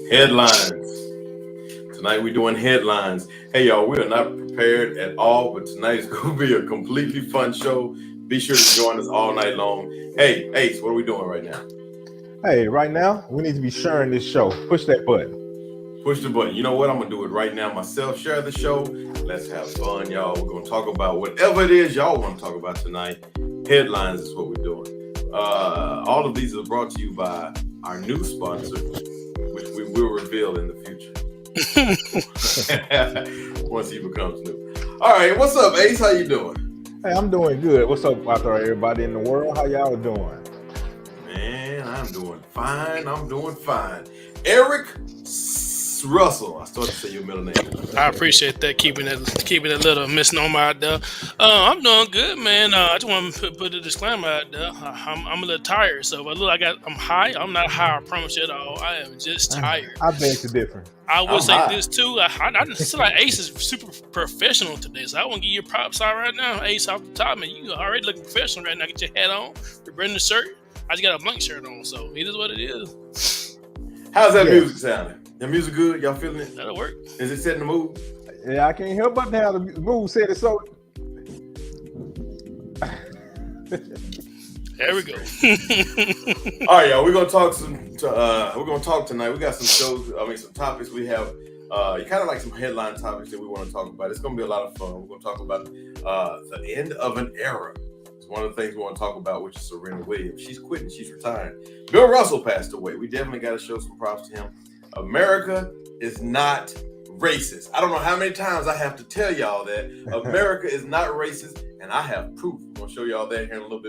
Headlines. Tonight we're doing headlines. Hey y'all, we are not prepared at all, but tonight's going to be a completely fun show. Be sure to join us all night long. Hey, Ace, what are we doing right now? Hey, right now, we need to be sharing this show. Push that button. Push the button. You know what? I'm going to do it right now myself. Share the show. Let's have fun, y'all. We're going to talk about whatever it is y'all want to talk about tonight. Headlines is what we're doing. All of these are brought to you by our new sponsor, which we will reveal in the future once he becomes new. All right, what's up, Ace? How you doing? Hey, I'm doing good. What's up out there, everybody in the world? How y'all doing? Man, I'm doing fine. Eric Russell. I started to say your middle name. I appreciate that, keeping it little misnomer out there. I'm doing good, man. I just want to put a disclaimer out there. I'm a little tired, so if I look like I'm high, I'm not high. I promise you at all. I am just tired. I beg to differ. I will say this too. I feel like Ace is super professional today, so I want to give you props out right now, Ace, off the top, man. You already looking professional right now. Get your hat on, your branded shirt. I just got a blank shirt on, so it is what it is. How's that music sounding? The music good? Y'all feeling it? That'll work. Is it setting the mood? Yeah, I can't help but to have the mood set it so. There we go. All right, y'all. We're gonna talk tonight. We got some topics. We have kind of like some headline topics that we want to talk about. It's gonna be a lot of fun. We're gonna talk about the end of an era. It's one of the things we want to talk about, which is Serena Williams. She's quitting. She's retiring. Bill Russell passed away. We definitely got to show some props to him. America is not racist. I don't know how many times I have to tell y'all that America is not racist, and I have proof. I'm gonna show y'all that here in a little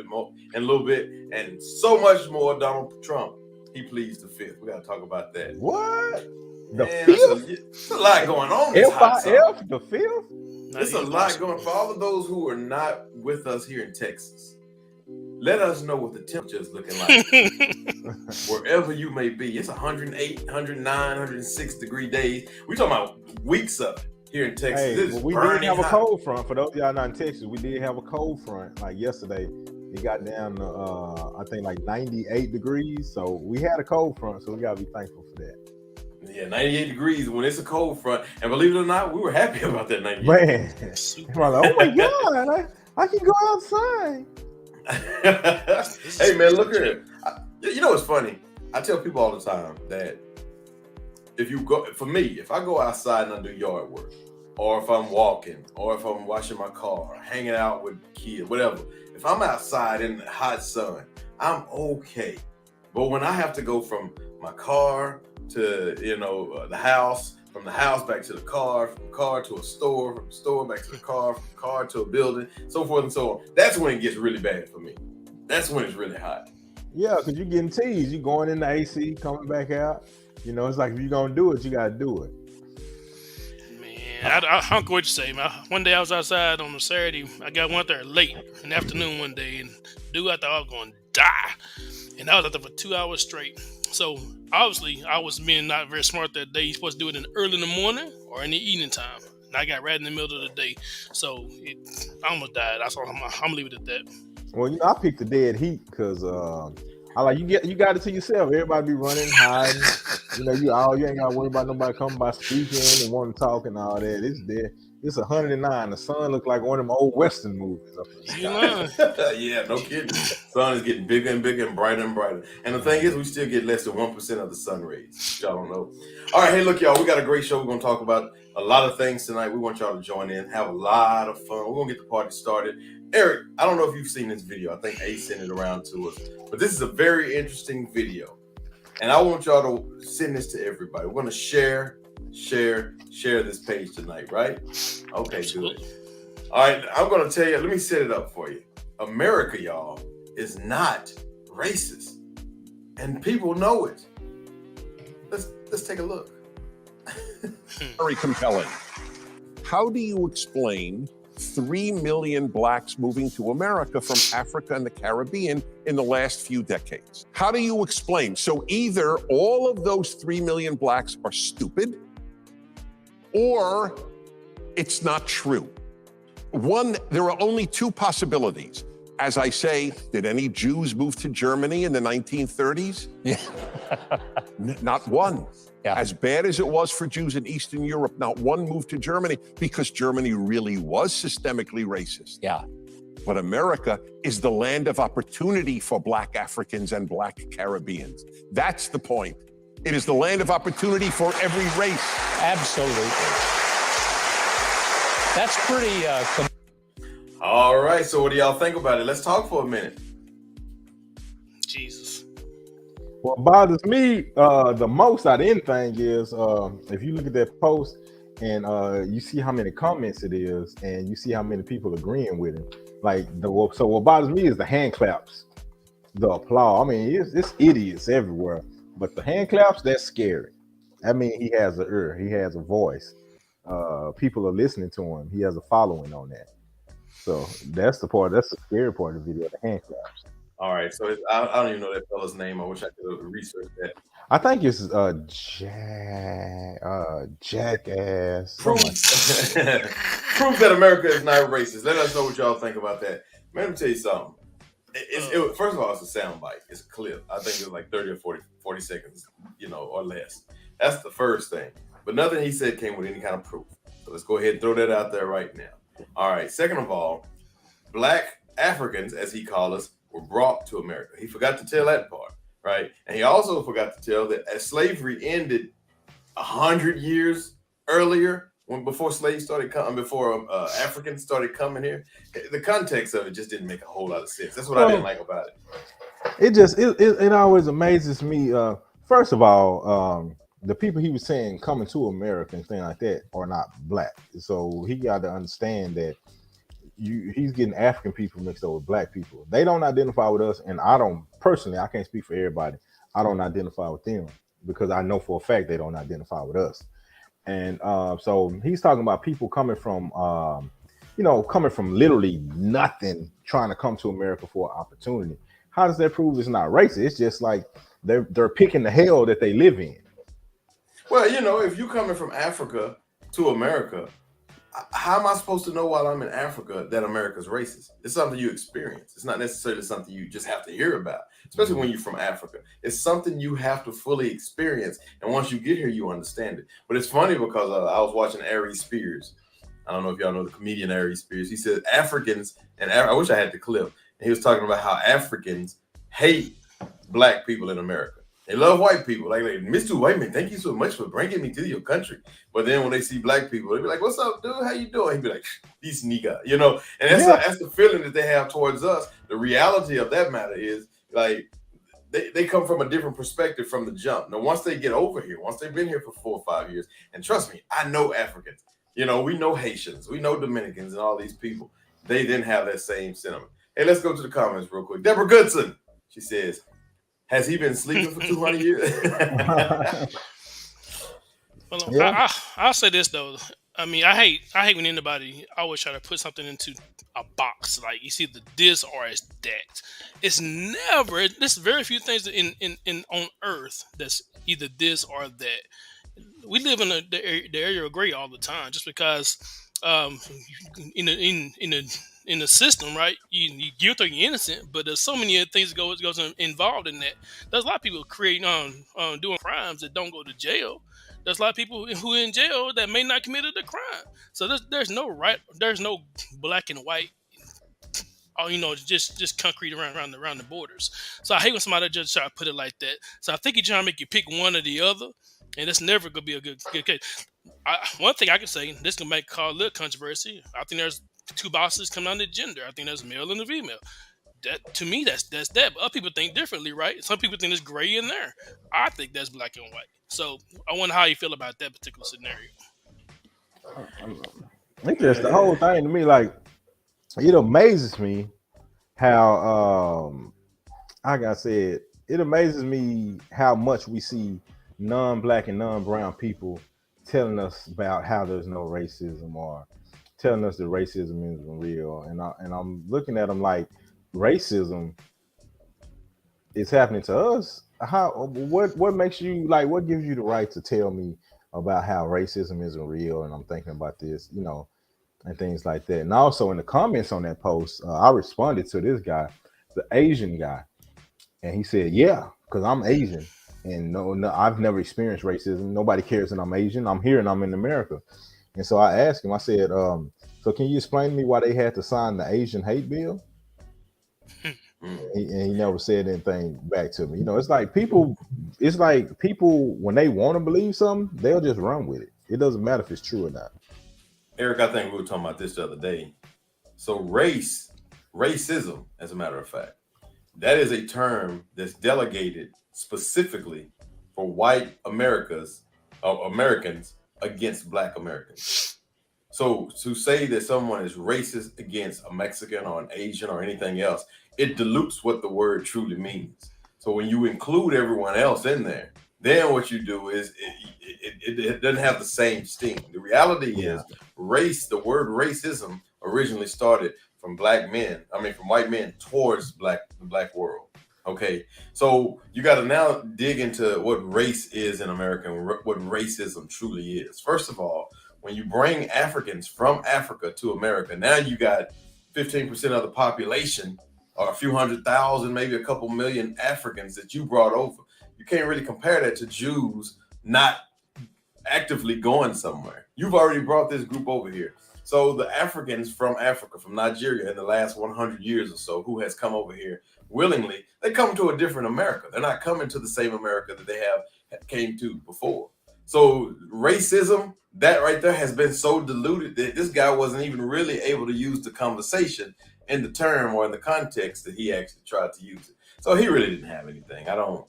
bit, and so much more. Donald Trump, he pleads the fifth. We gotta talk about that. What? The fifth? It's a lot going on. FIF, the fifth? It's a lot going on. For all of those who are not with us here in Texas, let us know what the temperature is looking like wherever you may be. It's 108, 109, 106 degree days. We're talking about weeks of it here in Texas. Hey, we did have a cold front. For those of y'all not in Texas, we did have a cold front. Like yesterday, it got down to, I think, like 98 degrees. So we had a cold front, so we got to be thankful for that. Yeah, 98 degrees when it's a cold front. And believe it or not, we were happy about that 98. Man, we're like, oh my God, I can go outside. Hey man, look here. You know what's funny? I tell people all the time that if I go outside and I do yard work, or if I'm walking, or if I'm washing my car, or hanging out with kids, whatever, if I'm outside in the hot sun, I'm okay. But when I have to go from my car to the house, from the house back to the car, from the car to a store, from the store back to the car, from the car to a building, so forth and so on. That's when it gets really bad for me. That's when it's really hot. Yeah, because you're getting teased. You're going in the AC, coming back out. It's like if you're going to do it, you got to do it. Man, I don't know what you say, man. One day I was outside on a Saturday. I got one there late in the afternoon one day, and dude, I thought I was going to die. And I was out there for 2 hours straight. So obviously, I was being not very smart that day. You're supposed to do it early in the morning or in the evening time. And I got right in the middle of the day. So I almost died. That's all. I'm gonna leave it at that. Well, I picked the dead heat because I like you got it to yourself. Everybody be running, hiding. You ain't got to worry about nobody coming by speaking and wanting to talk and all that. It's dead. It's 109. The sun looked like one of them old Western movies. Yeah, no kidding. The sun is getting bigger and bigger and brighter and brighter. And the thing is, we still get less than 1% of the sun rays. Y'all don't know. All right, hey, look, y'all, we got a great show. We're going to talk about a lot of things tonight. We want y'all to join in, have a lot of fun. We're going to get the party started. Eric, I don't know if you've seen this video. I think Ace sent it around to us. But this is a very interesting video. And I want y'all to send this to everybody. We're going to share this page tonight, right? Okay, Absolutely. Good. All right, I'm going to tell you, let me set it up for you. America, y'all, is not racist. And people know it. Let's take a look. Very compelling. How do you explain 3 million blacks moving to America from Africa and the Caribbean in the last few decades? How do you explain? So either all of those 3 million blacks are stupid, or it's not true. One, there are only two possibilities. As I say, did any Jews move to Germany in the 1930s? Yeah. Not one. Yeah. As bad as it was for Jews in Eastern Europe, not one moved to Germany because Germany really was systemically racist. Yeah. But America is the land of opportunity for Black Africans and Black Caribbeans. That's the point. It is the land of opportunity for every race. Absolutely. That's pretty. All right. So what do y'all think about it? Let's talk for a minute. Jesus. What bothers me the most out of anything is if you look at that post and you see how many comments it is, and you see how many people agreeing with him. So what bothers me is the hand claps, the applause. I mean, it's idiots everywhere, but the hand claps, that's scary. I mean, he has an ear, he has a voice. People are listening to him. He has a following on that. So that's the scary part of the video, the hand claps. All right. So I don't even know that fella's name. I wish I could have researched that. I think it's Jackass. Proof that America is not racist. Let us know what y'all think about that. Man, let me tell you something. First of all, it's a sound bite. It's a clip. I think it's like 30 or 40 seconds, or less. That's the first thing. But nothing he said came with any kind of proof. So let's go ahead and throw that out there right now. All right. Second of all, Black Africans, as he called us, were brought to America. He forgot to tell that part, right? And he also forgot to tell that as slavery ended 100 years earlier, before slaves started coming, before Africans started coming here, the context of it just didn't make a whole lot of sense. That's what I didn't like about it. It always amazes me. First of all, the people he was saying coming to America and things like that are not Black. So he got to understand that he's getting African people mixed up with Black people. They don't identify with us, and I can't speak for everybody. I don't identify with them because I know for a fact they don't identify with us. And so he's talking about people coming from literally nothing, trying to come to America for opportunity. How does that prove it's not racist? It's just like they're picking the hell that they live in. Well, if you're coming from Africa to America, how am I supposed to know while I'm in Africa that America's racist? It's something you experience. It's not necessarily something you just have to hear about, especially when you're from Africa. It's something you have to fully experience. And once you get here, you understand it. But it's funny because I was watching Ari Spears. I don't know if y'all know the comedian Ari Spears. He said Africans, and I wish I had the clip. And he was talking about how Africans hate Black people in America. They love white people. Like, Mr. White Man, thank you so much for bringing me to your country. But then when they see Black people, they be like, what's up, dude? How you doing? He'd be like, these nigga, And that's the feeling that they have towards us. The reality of that matter is, like, they come from a different perspective from the jump. Now, once they get over here, once they've been here for 4 or 5 years, and trust me, I know Africans. We know Haitians. We know Dominicans and all these people. They didn't have that same sentiment. Hey, let's go to the comments real quick. Deborah Goodson, she says, has he been sleeping for 200 years? Well, yeah. I'll say this though. I mean, I hate when anybody always try to put something into a box. Like it's either this or it's that. It's never. There's very few things in on Earth that's either this or that. We live in the area of gray all the time, just because in the system, right? You guilty or you're innocent, but there's so many things that goes involved in that. There's a lot of people creating doing crimes that don't go to jail. There's a lot of people who are in jail that may not committed a crime. So there's no black and white, just concrete around the borders. So I hate when somebody just try to put it like that. So I think he's trying to make you pick one or the other, and it's never gonna be a good case. One thing I can say, this can make cause a little controversy. I think there's two boxes coming down to gender. I think there's a male and a female. That to me, that's that. But other people think differently, right? Some people think there's gray in there. I think that's black and white. So I wonder how you feel about that particular scenario. It's just the whole thing to me. Like, it amazes me how, like I said, it amazes me how much we see non-black and non-brown people telling us about how there's no racism, or telling us that racism isn't real. And I'm looking at them like, racism is happening to us. What makes you, like, what gives you the right to tell me about how racism isn't real? And I'm thinking about this, and things like that. And also in the comments on that post, I responded to this guy, the Asian guy, and he said, "Yeah, because I'm Asian, and no, I've never experienced racism. Nobody cares that I'm Asian. I'm here and I'm in America." And so I asked him, I said, "So can you explain to me why they had to sign the Asian hate bill?" And he never said anything back to me. You know, it's like people when they want to believe something, they'll just run with it. It doesn't matter if it's true or not. Eric, I think we were talking about this the other day. So racism, as a matter of fact, that is a term that's delegated specifically for white Americans against black Americans. So to say that someone is racist against a Mexican or an Asian or anything else, it dilutes what the word truly means. So when you include everyone else in there, then what you do is it doesn't have the same sting. The reality is the word racism originally started from white men towards the black world. Okay, so you got to now dig into what race is in America and what racism truly is. First of all, when you bring Africans from Africa to America, now you got 15% of the population, or a few 100,000, maybe a couple million Africans that you brought over. You can't really compare that to Jews not actively going somewhere. You've already brought this group over here. So the Africans from Africa, from Nigeria in the last 100 years or so, who has come over here willingly, they come to a different America. They're not coming to the same America that they came to before. So racism, that right there has been so diluted that this guy wasn't even really able to use the conversation in the term or in the context that he actually tried to use it. So he really didn't have anything. I don't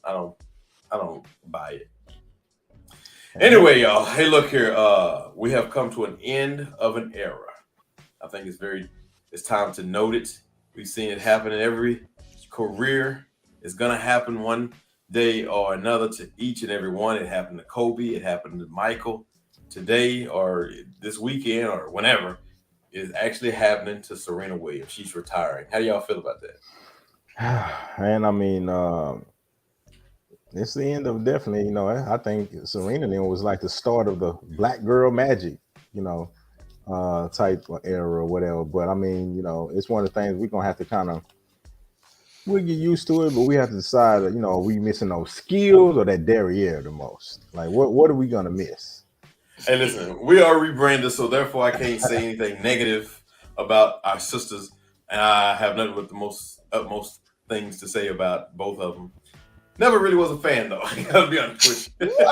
buy it. Anyway, y'all, hey, look here. We have come to an end of an era. I think it's time to note it. We've seen it happen in every career. It's gonna happen one day or another to each and every one. It happened to Kobe. It happened to Michael. Today or this weekend or whenever is actually happening to Serena Williams. She's retiring. How do y'all feel about that? And I mean, it's the end of definitely, you know, I think Serena then was like the start of the black girl magic, you know, type of era or whatever. But I mean, you know, it's one of the things we're going to have to we'll get used to it, but we have to decide, you know, are we missing those skills or that derriere the most? Like, what are we going to miss? Hey, listen, we are rebranded, so therefore I can't say anything negative about our sisters. And I have nothing but the utmost things to say about both of them. Never really was a fan, though. I gotta be honest with you.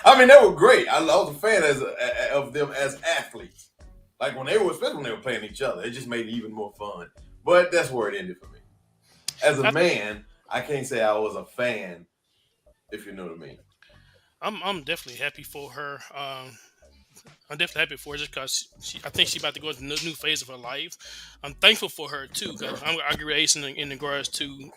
I mean, they were great. I was a fan of them as athletes. Like especially when they were playing each other, it just made it even more fun. But that's where it ended for me. As a man, I can't say I was a fan, if you know what I mean. I'm definitely happy for her. I'm definitely happy for her just because I think she's about to go into a new phase of her life. I'm thankful for her too, because I agree in regards to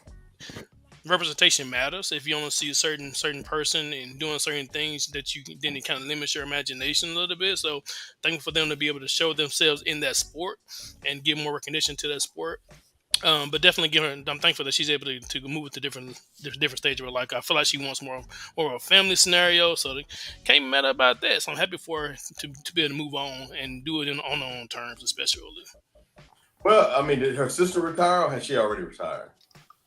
representation matters. If you only see a certain person and doing certain things, then it kind of limits your imagination a little bit. So thankful for them to be able to show themselves in that sport and give more recognition to that sport. But definitely I'm thankful that she's able to move to different stage of her life. I feel like she wants more of a family scenario, so they can't matter about that. So I'm happy for her to be able to move on and do it on her own terms, especially. Well, I mean, did her sister retire or has she already retired?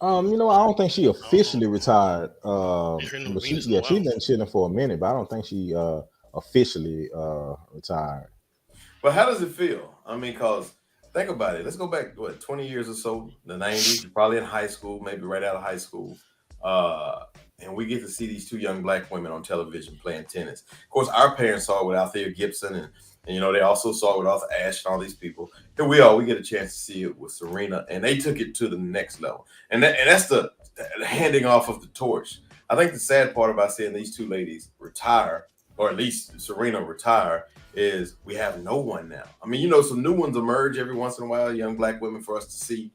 You know, I don't think she officially retired. But she's been chilling for a minute, but I don't think she officially retired. But how does it feel? I mean, because think about it. Let's go back, 20 years or so, the 90s. You're probably in high school, maybe right out of high school. And we get to see these two young black women on television playing tennis. Of course, our parents saw it with Althea Gibson, and you know, they also saw it with Arthur Ashe and all these people. Here we get a chance to see it with Serena, and they took it to the next level. And that's the handing off of the torch. I think the sad part about seeing these two ladies retire, or at least Serena retire, is we have no one now. I mean, you know, some new ones emerge every once in a while, young black women for us to see,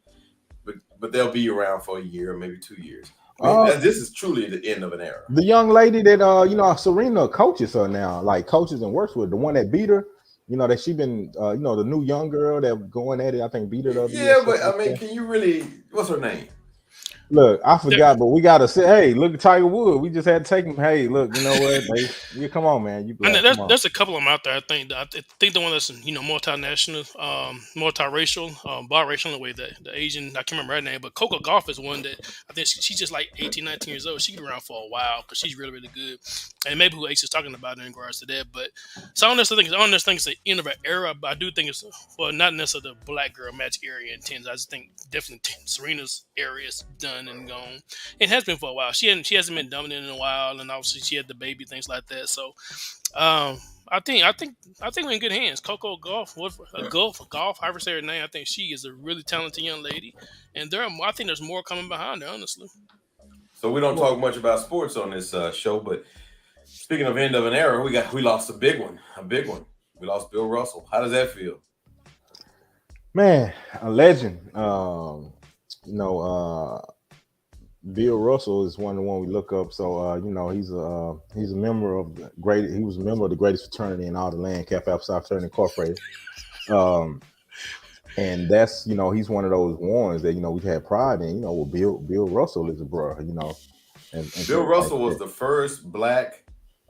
but they'll be around for a year or maybe 2 years. I mean, this is truly the end of an era. The young lady that you know, Serena coaches her now, like coaches and works with, the one that beat her, you know, that she been you know, the new young girl that going at it, I think beat her up. Yeah, but I mean, can you really, what's her name? Look, I forgot, but we gotta say, hey, look at Tiger Woods. We just had to take him. Hey, look, you know what? Yeah, come on, man. You I know black. Come on. there's a couple of them out there. I think the one that's multinational, multiracial, biracial in the way that the Asian, I can't remember her name, but Coco Golf is one that I think she's just like 18, 19 years old. She been around for a while because she's really, really good. And maybe who Ace is talking about in regards to that. But so I don't necessarily think it's the end of an era, but I do think it's not necessarily the black girl magic area intends. I just think definitely Serena's area is done and gone. It has been for a while. She hasn't been dominant in a while, and obviously she had the baby, things like that. So I think we're in good hands. Coco Golf, Golf, however say her name. I think she is a really talented young lady, and I think there's more coming behind her. Honestly, So we don't talk much about sports on this show, but speaking of end of an era, we lost a big one. We lost Bill Russell. How does that feel? Man, a legend. Bill Russell is one we look up. So he's a member of the great. He was a member of the greatest fraternity in all the land, Kappa Alpha Psi Fraternity Incorporated. And that's he's one of those ones that we've had pride in. Well, Bill Russell is a bro. And Bill Russell was the first black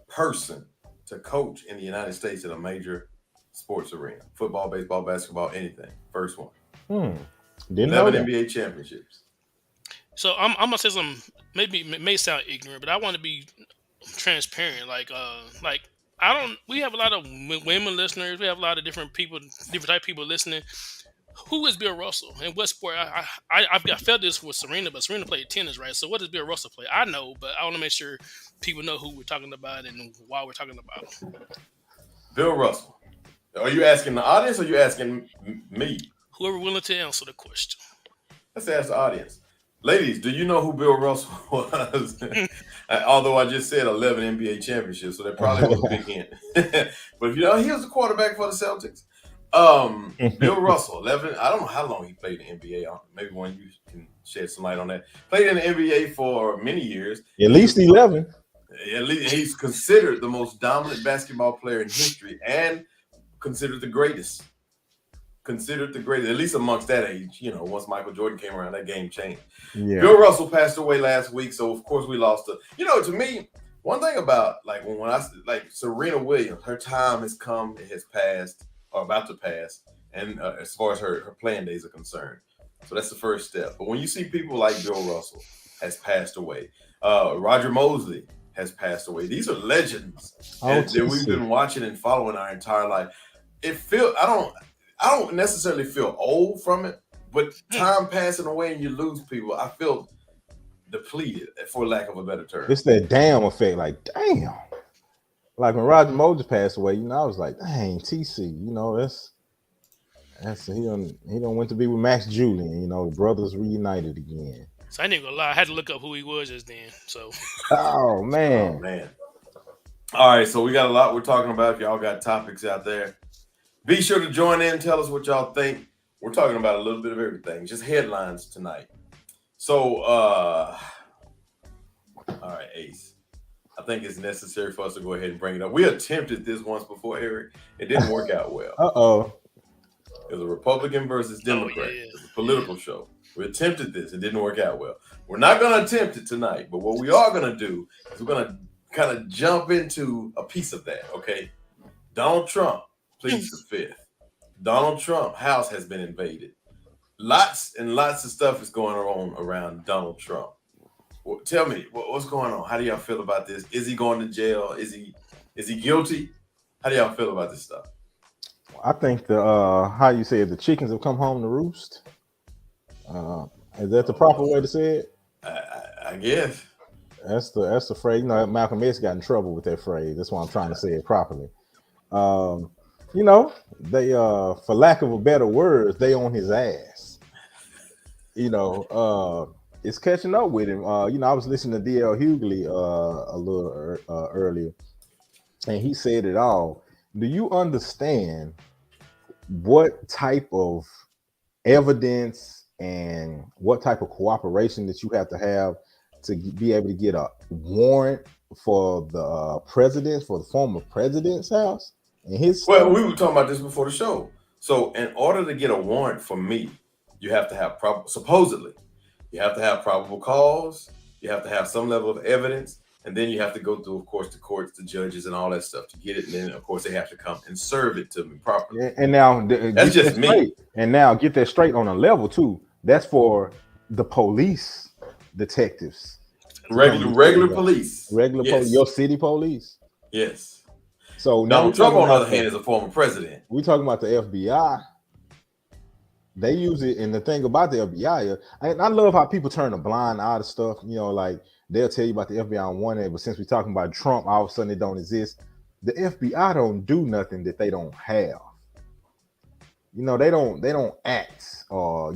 person to coach in the United States in a major sports arena: football, baseball, basketball, anything. First one. Didn't know 11 that. NBA championships. so I'm gonna say something. Maybe it may sound ignorant, but I want to be transparent. Like I don't. We have a lot of women listeners. We have a lot of different people, different type of people listening. Who is Bill Russell and what sport? I felt this with Serena, but Serena played tennis, right? So what does Bill Russell play? I know, but I want to make sure people know who we're talking about and why we're talking about him. Bill Russell. Are you asking the audience or are you asking me? Whoever willing to answer the question. Let's ask the audience. Ladies, do you know who Bill Russell was? Although I just said 11 NBA championships, so that probably was a big hint. But if he was the quarterback for the Celtics. Bill Russell, 11. I don't know how long he played in the NBA. Maybe one you can shed some light on that. Played in the NBA for many years. At least 11. At least he's considered the most dominant basketball player in history and considered the greatest. At least amongst that age. Once Michael Jordan came around, that game changed. Yeah. Bill Russell passed away last week, so of course we lost her. To me, one thing about when I Serena Williams, her time has come, it has passed, or about to pass, and as far as her playing days are concerned. So that's the first step. But when you see people like Bill Russell has passed away, Roger Mosley has passed away. These are legends that we've been watching and following our entire life. I don't necessarily feel old from it, but time passing away and you lose people, I feel depleted, for lack of a better term. It's that damn effect, like damn. Like when Roger Moses passed away, I was like, dang, TC, that's he done went to be with Max Julian, the brothers reunited again. So I ain't gonna lie, I had to look up who he was just then. So Oh man. All right, so we got a lot we're talking about. If y'all got topics out there, be sure to join in, tell us what y'all think. We're talking about a little bit of everything, just headlines tonight. So all right, Ace, I think it's necessary for us to go ahead and bring it up. We attempted this once before, Eric. It didn't work out well. It was a Republican versus Democrat. It was a political show. We attempted this. It didn't work out well. We're not going to attempt it tonight, but what we are going to do is we're going to kind of jump into a piece of that, okay? Donald Trump pleads the fifth. Donald Trump house has been invaded. Lots and lots of stuff is going on around Donald Trump. Well, tell me, what's going on? How do y'all feel about this? Is he going to jail? Is he guilty? How do y'all feel about this stuff? I think how you say it, the chickens have come home to roost. Is that the proper way to say it? I guess. That's the phrase. Malcolm X got in trouble with that phrase. That's why I'm trying to say it properly. They for lack of a better word, they on his ass. It's catching up with him. I was listening to D.L. Hughley a little earlier, and he said it all. Do you understand what type of evidence and what type of cooperation that you have to be able to get a warrant for the president, for the former president's house and his Well, we were talking about this before the show. So in order to get a warrant for me, you have to have supposedly You have to have probable cause. You have to have some level of evidence. And then you have to go through, of course, the courts, the judges, and all that stuff to get it. And then, of course, they have to come and serve it to me properly. And now That's just me. straight. And now get that straight on a level too. That's for the police detectives. Regular police. Regular Yes. police, your city police. Yes. So now Donald Trump, on the other hand, is a former president. We're talking about the FBI. They use it, and the thing about the FBI, I love how people turn a blind eye to stuff. You know, like they'll tell you about the FBI on one end, but since we're talking about Trump, all of a sudden it don't exist. The FBI don't do nothing that they don't have. You know, they don't act, or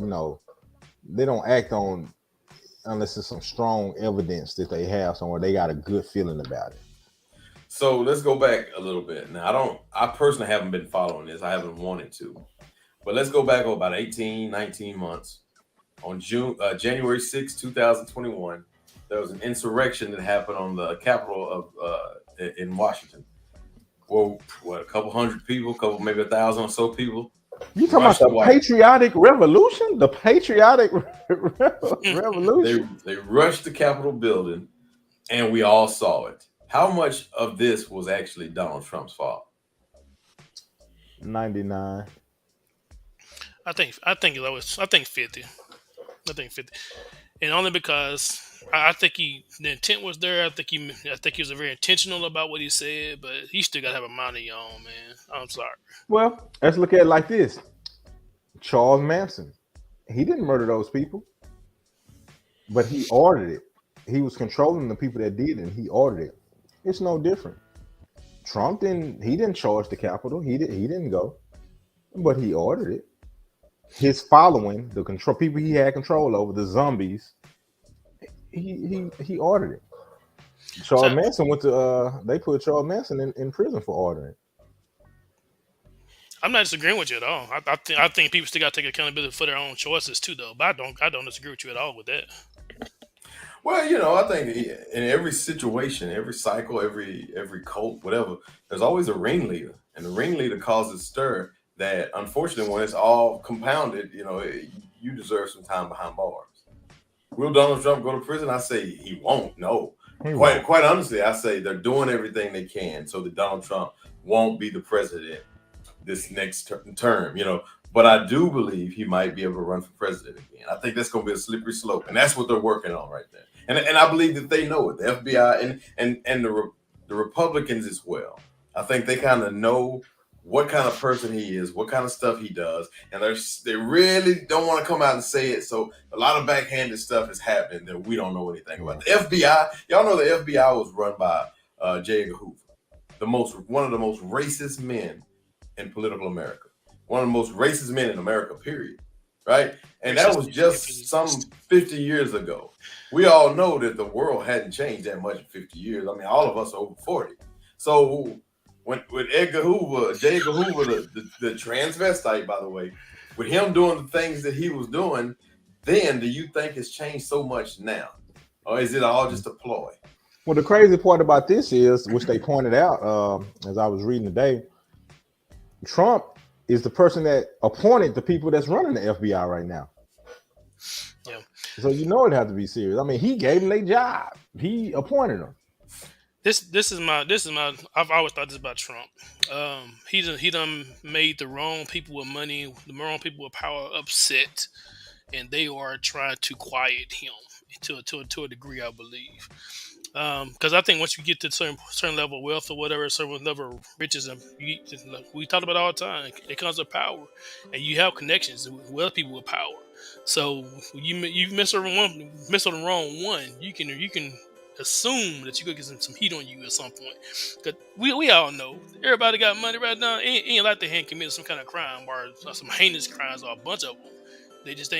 they don't act on unless it's some strong evidence that they have somewhere they got a good feeling about it. So let's go back a little bit. Now, I personally haven't been following this. I haven't wanted to. But let's go back about 18, 19 months. On January 6, 2021, there was an insurrection that happened on the Capitol in Washington. Well, what, a couple hundred people, maybe 1,000 or so people. You talking about the patriotic revolution? The patriotic revolution? They rushed the Capitol building, and we all saw it. How much of this was actually Donald Trump's fault? 99. I think 50. I think 50, and only because I think the intent was there. I think he was very intentional about what he said, but he still got to have a mind of your own, man. I'm sorry. Well, let's look at it like this: Charles Manson, he didn't murder those people, but he ordered it. He was controlling the people that did it, and he ordered it. It's no different. Trump didn't charge the Capitol. He didn't go, but he ordered it. His following, the people he had control over, the zombies, he ordered it. Charles Manson went to they put Charles Manson in prison for ordering. I'm not disagreeing with you at all. I think people still got to take accountability for their own choices too, though. But I don't disagree with you at all with that. Well, I think in every situation, every cycle, every cult, whatever, there's always a ringleader, and the ringleader causes stir. That unfortunately, when it's all compounded, you deserve some time behind bars. Will Donald Trump go to prison? I say he won't. No, quite honestly, I say they're doing everything they can so that Donald Trump won't be the president this next term. But I do believe he might be able to run for president again. I think that's going to be a slippery slope, and that's what they're working on right there. And I believe that they know it. The FBI and the Republicans as well. I think they kind of know what kind of person he is, what kind of stuff he does, and they really don't want to come out and say it. So a lot of backhanded stuff is happening that we don't know anything about. The FBI, y'all know the FBI was run by J. Edgar Hoover, one of the most racist men in political America, one of the most racist men in America, period. Right? And that was just some 50 years ago. We all know that the world hadn't changed that much in 50 years. I mean, all of us are over 40. So with Edgar Hoover, J. Edgar Hoover, the transvestite, by the way, with him doing the things that he was doing, then do you think it's changed so much now? Or is it all just a ploy? Well, the crazy part about this is, which they pointed out as I was reading today, Trump is the person that appointed the people that's running the FBI right now. Yeah. So it had to be serious. I mean, he gave them their job. He appointed them. This is my. I've always thought this about Trump. He done made the wrong people with money, the wrong people with power upset, and they are trying to quiet him to a degree, I believe. Because I think once you get to a certain level of wealth or whatever, a certain level of riches, and we talk about it all the time, it comes with power, and you have connections with other people with power. So you miss on the wrong one, you can assume that you could get some heat on you at some point. Cause we all know everybody got money right now. Ain't like they ain't committed some kind of crime or some heinous crimes or a bunch of them. They just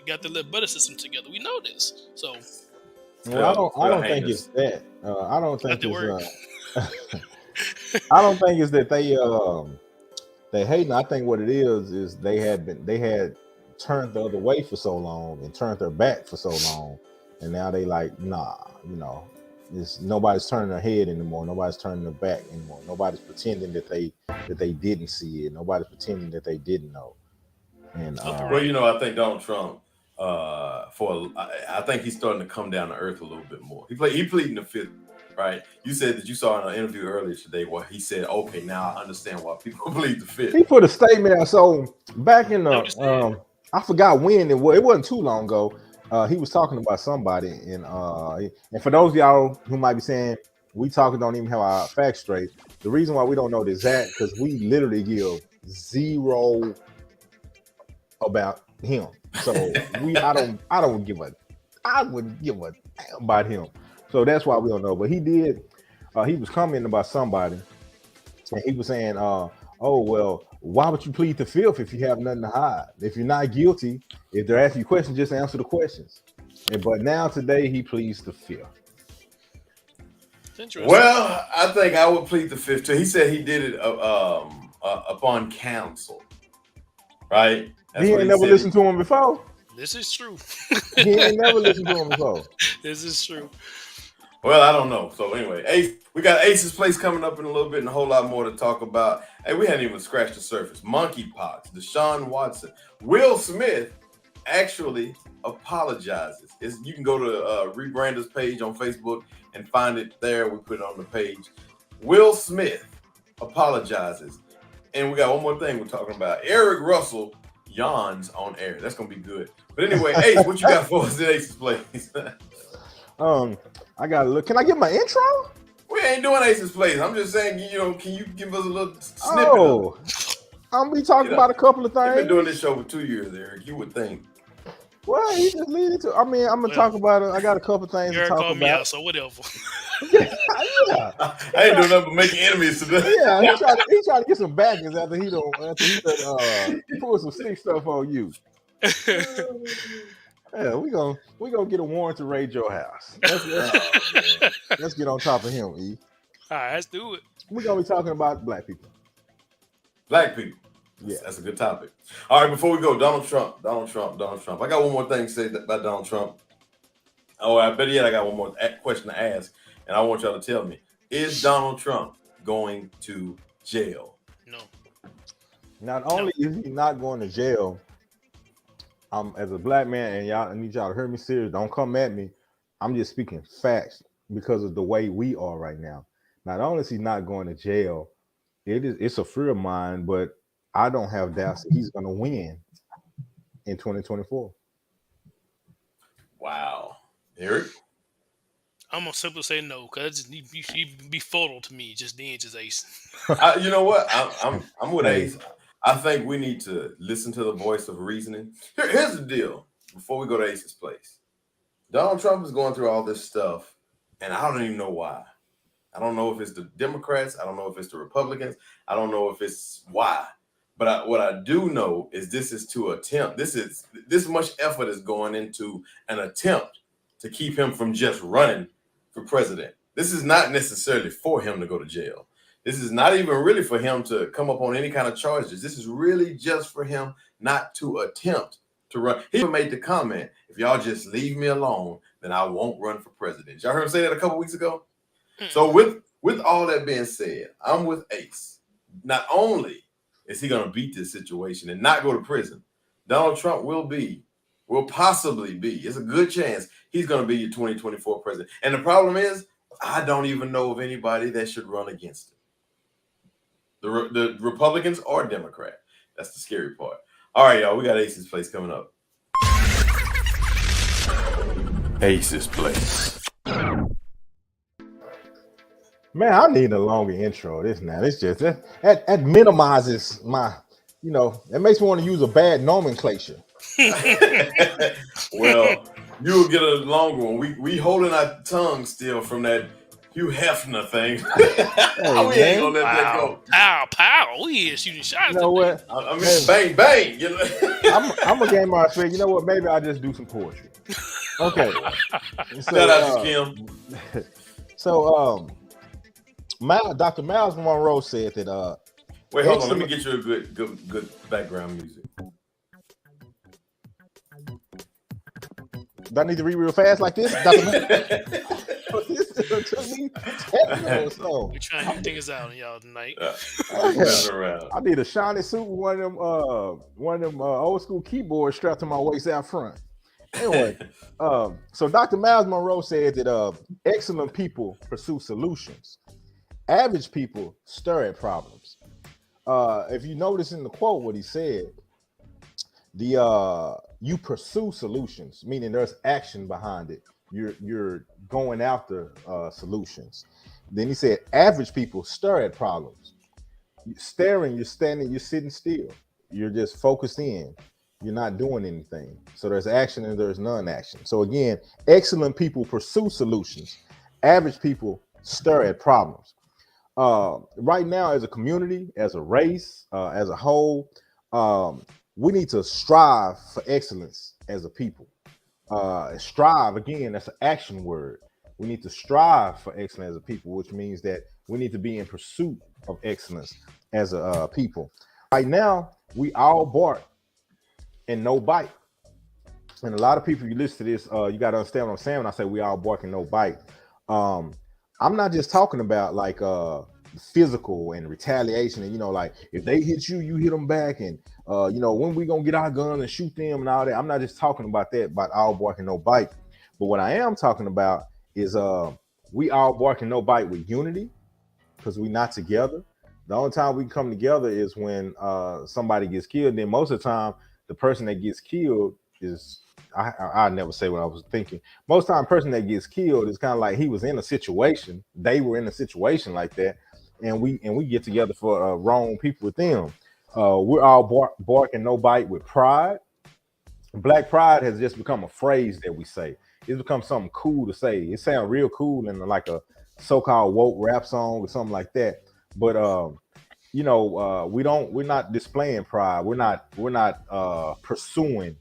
got the little butter system together. We know this. So well, I don't think it's that. I don't think it's I don't think it's that they hating. I think what it is they had turned the other way for so long and turned their back for so long. And now they like, nah, nobody's turning their head anymore. Nobody's turning their back anymore. Nobody's pretending that they didn't see it. Nobody's pretending that they didn't know. And well, I think Donald Trump I think he's starting to come down to earth a little bit more. He pleading the fifth, right? You said that you saw in an interview earlier today where he said, "Okay, now I understand why people plead the fifth." He put a statement out. So back in the I forgot when it wasn't too long ago. He was talking about somebody, and for those of y'all who might be saying we don't even have our facts straight. The reason why we don't know the exact because we literally give zero about him. So I wouldn't give a damn about him. So that's why we don't know. But he did. He was commenting about somebody, and he was saying, "Oh well, why would you plead the fifth if you have nothing to hide? If you're not guilty, if they're asking you questions, just answer the questions." But now today he pleads the fifth. Well, I think I would plead the fifth too. He said he did it upon counsel, right? That's he ain't never listened to him before. This is true. He ain't never listened to him before. This is true. Well, I don't know. So anyway, we got Ace's Place coming up in a little bit and a whole lot more to talk about. Hey, we hadn't even scratched the surface. Monkeypox, Deshaun Watson, Will Smith actually apologizes. You can go to rebrandUS page on Facebook and find it there. We put it on the page. Will Smith apologizes. And we got one more thing we're talking about. Eric Russell yawns on air. That's going to be good. But anyway, Ace, what you got for us at Ace's Place? I got to look. Can I get my intro? We ain't doing Ace's Place. I'm just saying, can you give us a little snippet? Oh, I'm going to be talking about a couple of things. You've been doing this show for 2 years, Eric. You would think. Well, he just leading to. I mean, I'm gonna talk about it. I got a couple things to talk about. Me out, so whatever. Yeah. I ain't doing nothing but making enemies today. Yeah, he tried to get some backers after he pulled some sick stuff on you. Yeah, we gonna get a warrant to raid your house. Let's get on top of him, E. All right, let's do it. We're gonna be talking about black people. Black people. Yeah, that's a good topic. All right, before we go, Donald Trump. I got one more thing to say about Donald Trump. Oh, I bet yet I got one more question to ask, and I want y'all to tell me: is Donald Trump going to jail? No. Not only is he not going to jail, as a black man, and I need y'all to hear me serious. Don't come at me. I'm just speaking facts because of the way we are right now. Not only is he not going to jail, it's a fear of mine, but I don't have doubts that he's going to win in 2024. Wow. Eric? I'm going to simply say no, because he'd be fatal to me, just the inches, Ace. You know what? I'm with Ace. I think we need to listen to the voice of reasoning. Here's the deal, before we go to Ace's Place. Donald Trump is going through all this stuff, and I don't even know why. I don't know if it's the Democrats. I don't know if it's the Republicans. I don't know if it's why. But what I do know is this much effort is going into an attempt to keep him from just running for president. This is not necessarily for him to go to jail. This is not even really for him to come up on any kind of charges. This is really just for him not to attempt to run. He made the comment, if y'all just leave me alone, then I won't run for president. Y'all heard him say that a couple weeks ago? So with all that being said, I'm with Ace. Not only is he going to beat this situation and not go to prison, Donald Trump will possibly be, it's a good chance he's going to be your 2024 president. And the problem is, I don't even know of anybody that should run against him. The Republicans or Democrat. That's the scary part. All right, y'all, we got Ace's Place coming up. Ace's Place. Man, I need a longer intro. It's just that minimizes my, it makes me want to use a bad nomenclature. Well, you'll get a longer one. We holding our tongue still from that Hugh Hefner thing. We ain't gonna let that go. Pow! We is shooting shots. You know what? I mean, bang, bang. You know? I'm a game my figure. You know what? Maybe I'll just do some poetry. Okay. Shout out to Kim. So, Dr. Miles Monroe said that. Wait, hold on. Let me get you a good background music. Do I need to read real fast like this, Dr. Miles? We're trying to get things out on y'all tonight. I need a shiny suit with one of them old school keyboards strapped to my waist out front. Anyway, so Dr. Miles Monroe said that excellent people pursue solutions. Average people stir at problems. If you notice in the quote what he said, you pursue solutions, meaning there's action behind it. You're going after solutions. Then he said average people stir at problems. You're staring, you're standing, you're sitting still. You're just focused in. You're not doing anything. So there's action and there's non-action. So again, excellent people pursue solutions. Average people stir at problems. Right now, as a community, as a race, as a whole, we need to strive for excellence as a people. Strive, again, that's an action word. We need to strive for excellence as a people, which means that we need to be in pursuit of excellence as a people. Right now, we all bark and no bite. And a lot of people, you listen to this, you got to understand what I'm saying when I say we all bark and no bite. I'm not just talking about like physical and retaliation, and like if they hit you, you hit them back, and when we gonna get our gun and shoot them and all that. I'm not just talking about that, about all bark and no bite. But what I am talking about is we all bark and no bite with unity, because we're not together. The only time we come together is when somebody gets killed. Then most of the time, the person that gets killed is I never say what I was thinking. Most time, person that gets killed is kind of like he was in a situation. They were in a situation like that, and we get together for wrong people with them. We're all bark and no bite with pride. Black pride has just become a phrase that we say. It's become something cool to say. It sounds real cool in like a so-called woke rap song or something like that. But we're not displaying pride. We're not pursuing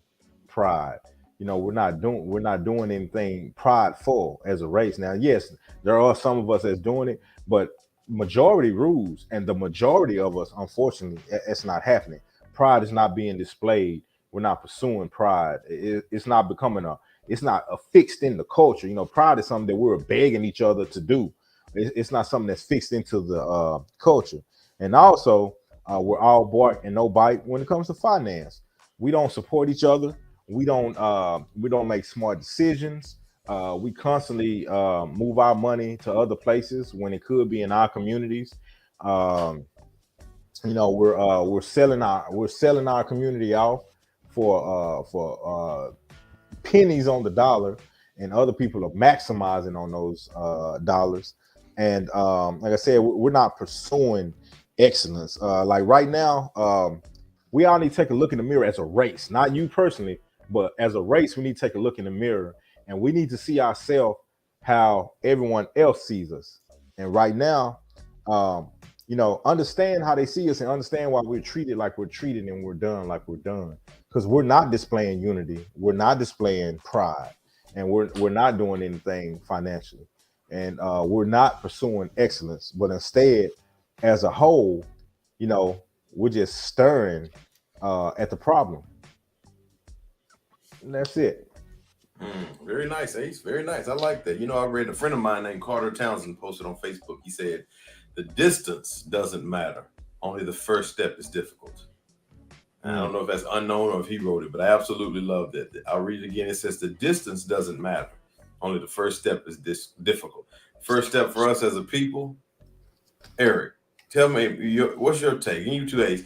pride. We're not doing anything prideful as a race. Now, yes, there are some of us that's doing it, but majority rules, and the majority of us, unfortunately, it's not happening. Pride is not being displayed. We're not pursuing pride. It's not it's not fixed in the culture. Pride is something that we're begging each other to do. It's not something that's fixed into the culture. And also, we're all bark and no bite when it comes to finance. We don't support each other. We don't make smart decisions. We constantly move our money to other places when it could be in our communities. We're selling our community off for pennies on the dollar, and other people are maximizing on those dollars. And like I said, we're not pursuing excellence. Like right now, we all need to take a look in the mirror as a race, not you personally, but as a race, we need to take a look in the mirror, and we need to see ourselves how everyone else sees us. And right now, understand how they see us and understand why we're treated like we're treated and we're done like we're done. Because we're not displaying unity, we're not displaying pride, and we're not doing anything financially, and we're not pursuing excellence. But instead, as a whole, we're just stirring at the problem. And that's it. Very nice, Ace. Very nice. I like that. I read a friend of mine named Carter Townsend posted on Facebook. He said, "The distance doesn't matter. Only the first step is difficult." And I don't know if that's unknown or if he wrote it, but I absolutely love that. I'll read it again. It says, "The distance doesn't matter. Only the first step is difficult." First step for us as a people. Eric, tell me, what's your take? And you too, Ace.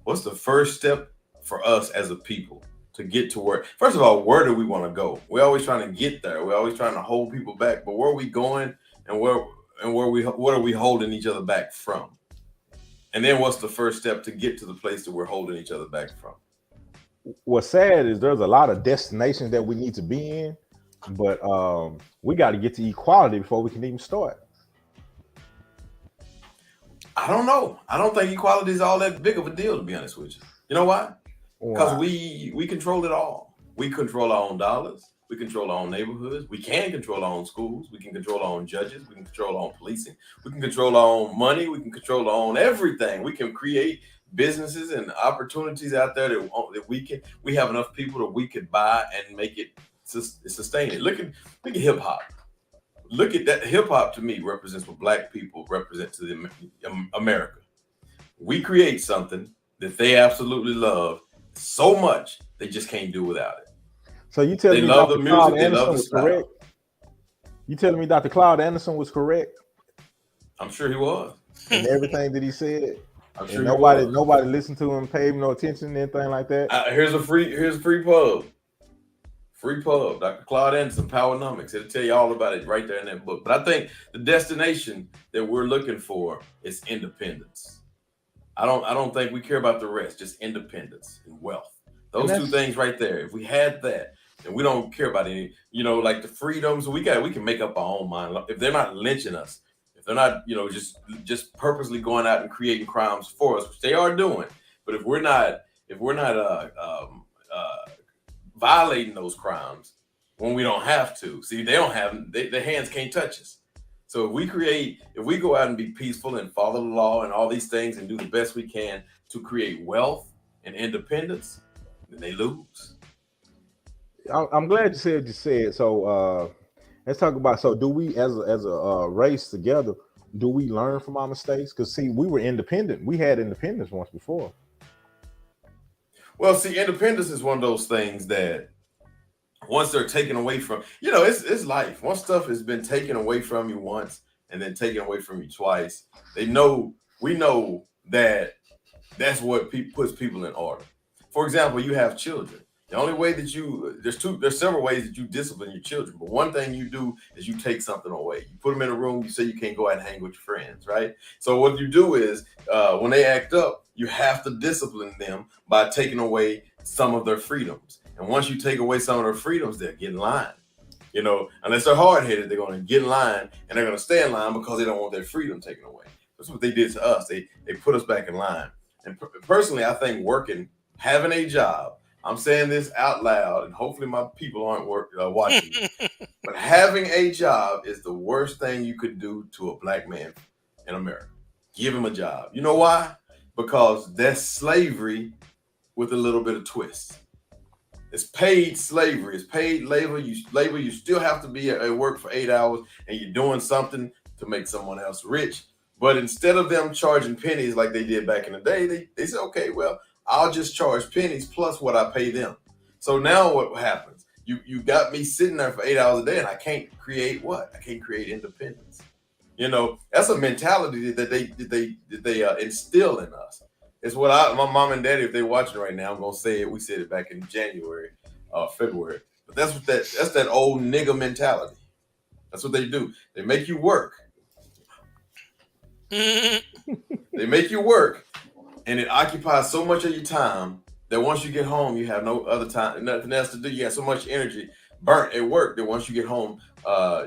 What's the first step for us as a people to get to where? First of all, where do we want to go? We're always trying to get there. We're always trying to hold people back. But where are we going, and what are we holding each other back from? And then what's the first step to get to the place that we're holding each other back from? What's sad is there's a lot of destinations that we need to be in, but we got to get to equality before we can even start. I don't know. I don't think equality is all that big of a deal, to be honest with you. You know why? Because we control it all. We control our own dollars. We control our own neighborhoods. We can control our own schools. We can control our own judges. We can control our own policing. We can control our own money. We can control our own everything. We can create businesses and opportunities out there that we have enough people that we could buy and make it sustain it. Look at hip hop. Look at that. Hip hop to me represents what Black people represent to America. We create something that they absolutely love so much they just can't do without it. So you They telling me love the Dr. Claude music. They love Anderson the was style. correct? You telling me Dr. Claude Anderson was correct I'm sure he was. in everything that he said? I'm And sure he nobody was. listened to him, paid him no attention, anything like that. Here's a free pub. Free pub. Dr. Claude Anderson, Powernomics. It'll tell you all about it right there in that book. But I think the destination that we're looking for is independence. I don't think we care about the rest, just independence and wealth. Those two things right there. If we had that, and we don't care about any, like the freedoms we can make up our own mind. If they're not lynching us, if they're not, just purposely going out and creating crimes for us, which they are doing. But if we're not violating those crimes when we don't have to, see, they don't have their hands can't touch us. So if we go out and be peaceful and follow the law and all these things and do the best we can to create wealth and independence, then they lose. I'm glad you said what you said. So let's talk about. So do we, as a race together, do we learn from our mistakes? Because see, we were independent. We had independence once before. Well, see, independence is one of those things that once they're taken away from, it's life. Once stuff has been taken away from you once and then taken away from you twice, we know that that's what puts people in order. For example, you have children. The only way that there's several ways that you discipline your children, but one thing you do is you take something away. You put them in a room, you say you can't go out and hang with your friends, right? So what you do is when they act up, you have to discipline them by taking away some of their freedoms. And once you take away some of their freedoms, they'll get in line. Unless they're hard-headed, they're going to get in line and they're going to stay in line because they don't want their freedom taken away. That's what they did to us. They put us back in line. And personally, I think having a job, I'm saying this out loud, and hopefully my people aren't watching me, but having a job is the worst thing you could do to a black man in America. Give him a job. You know why? Because that's slavery with a little bit of twist. It's paid slavery. It's paid labor. You still have to be at work for 8 hours, and you're doing something to make someone else rich. But instead of them charging pennies like they did back in the day, they said, okay, well, I'll just charge pennies plus what I pay them. So now what happens? You got me sitting there for 8 hours a day, and I can't create what? I can't create independence. That's a mentality that they instill in us. It's what my mom and daddy, if they're watching right now, I'm gonna say it. We said it back in January, February. But that's that old nigga mentality. That's what they do. They make you work. They make you work, and it occupies so much of your time that once you get home, you have no other time, nothing else to do. You have so much energy burnt at work that once you get home,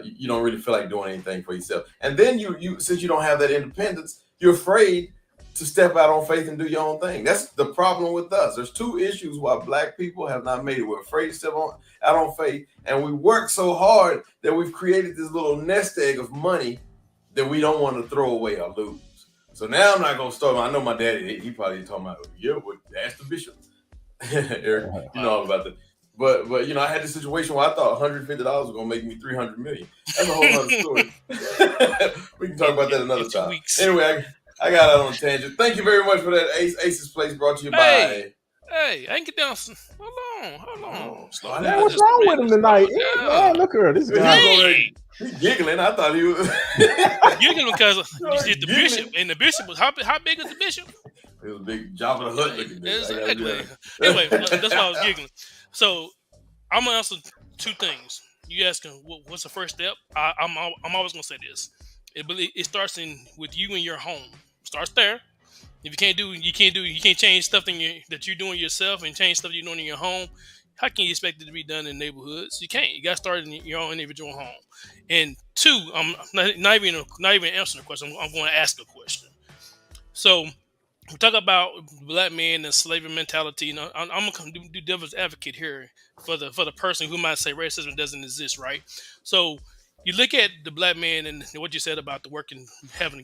you don't really feel like doing anything for yourself. And then you since you don't have that independence, you're afraid to step out on faith and do your own thing. That's the problem with us. There's two issues why black people have not made it. We're afraid to step out on faith, and we work so hard that we've created this little nest egg of money that we don't want to throw away or lose. So now I'm not gonna start. I know my daddy, he probably talking about, ask the bishop. Eric, you know all about that. But I had this situation where I thought $150 was gonna make me $300 million. That's a whole other story. We can talk about that another time. Anyway, I got out on a tangent. Thank you very much for that. Ace's Place brought to you by. Hey, I ain't get down. Hold on. Man, what's wrong with him tonight? Man, look at her. This guy. He's giggling. I thought he was giggling because you did the bishop, and the bishop was how big is the bishop? It was a big Jabba the Hutt looking dude. Exactly. Anyway, that's why I was giggling. So I'm gonna answer two things. You asking what's the first step? I'm always gonna say this. It starts with you in your home. Starts there. If you can't change stuff that you're doing yourself and change stuff you're doing in your home. How can you expect it to be done in neighborhoods? You can't. You got to start in your own individual home. And two, I'm not even answering the question. I'm going to ask a question. So we talk about black men and slavery mentality. I'm going to do devil's advocate here for the person who might say racism doesn't exist, right? So you look at the black man and what you said about the working,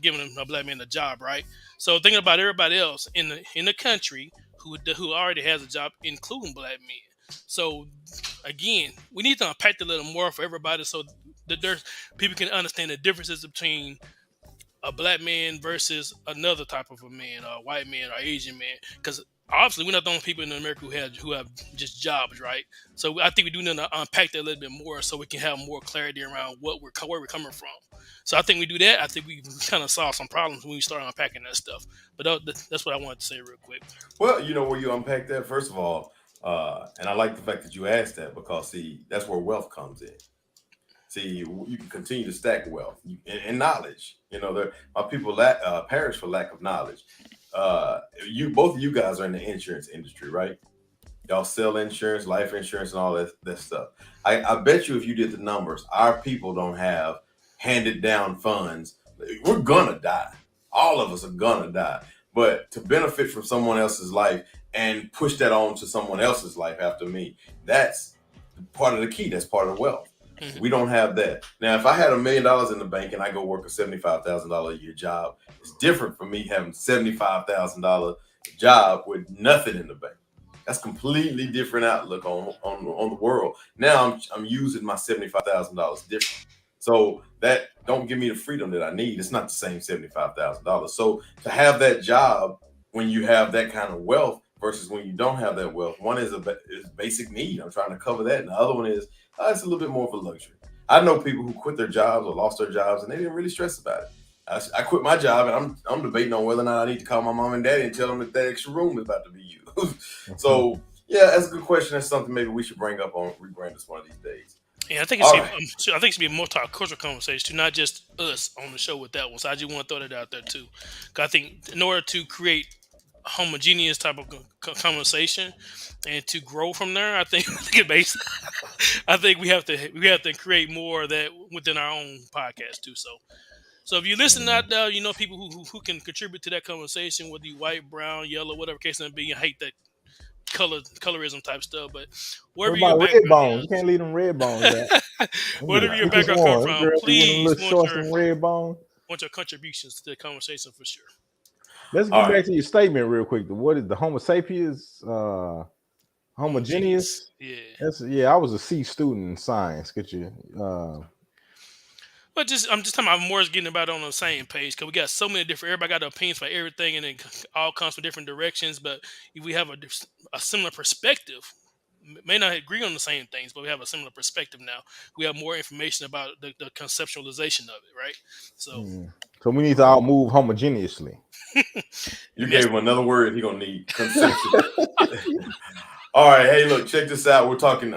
giving a black man a job, right? So thinking about everybody else in the country who already has a job, including black men. So again, we need to unpack a little more for everybody so that people can understand the differences between a black man versus another type of a man, a white man or Asian man, because obviously we're not the only people in America who have just jobs, right? So I think we do need to unpack that a little bit more so we can have more clarity around where we're coming from. So I think we do that. I think we kind of solve some problems when we start unpacking that stuff. But that's what I wanted to say real quick. Well, you know where you unpack that. First of all, and I like the fact that you asked that because see, that's where wealth comes in. See, you can continue to stack wealth and knowledge. You know, my people perish for lack of knowledge. You both of you guys are in the insurance industry, right? Y'all sell insurance, life insurance, and all that stuff. I bet you if you did the numbers, our people don't have handed down funds. We're gonna die. All of us are gonna die. But to benefit from someone else's life and push that on to someone else's life after me, that's part of the key. That's part of wealth. Mhm. We don't have that. Now, if I had $1 million in the bank and I go work a $75,000 a year job, it's different from me having $75,000 job with nothing in the bank. That's completely different outlook on the world. Now I'm using my $75,000 different. So that don't give me the freedom that I need. It's not the same $75,000. So to have that job when you have that kind of wealth versus when you don't have that wealth, one is is basic need. I'm trying to cover that, and the other one is it's a little bit more of a luxury. I know people who quit their jobs or lost their jobs, and they didn't really stress about it. I quit my job, and I'm debating on whether or not I need to call my mom and daddy and tell them that extra room is about to be used. So yeah, that's a good question. That's something maybe we should bring up on rebrandUS one of these days. Yeah, I think All it's right. I think it should be a multicultural conversation too, not just us on the show with that one. So I just want to throw that out there too. 'Cause I think in order to create a homogeneous type of conversation and to grow from there, I think I think we have to create more of that within our own podcast too. So if you listen out there, you know people who can contribute to that conversation, whether you white, brown, yellow, whatever case may be. I hate that colorism type stuff, but What wherever your about red background bones? You can't leave them red bones out. whatever your Which background come one? from, Girl, you want them please little shorts and red bones? want your contributions to the conversation for sure. Let's All get back right. to your statement real quick. What is the Homo sapiens homogeneous? Yeah. I was a C student in science. Get you But I'm just talking about more is getting about on the same page because we got so many different. Everybody got opinions for everything, and it all comes from different directions. But if we have a similar perspective, may not agree on the same things, but we have a similar perspective now. We have more information about the conceptualization of it, right? So, so we need to all move homogeneously. You gave him another word he gonna need. Conception. All right, hey, look, check this out. We're talking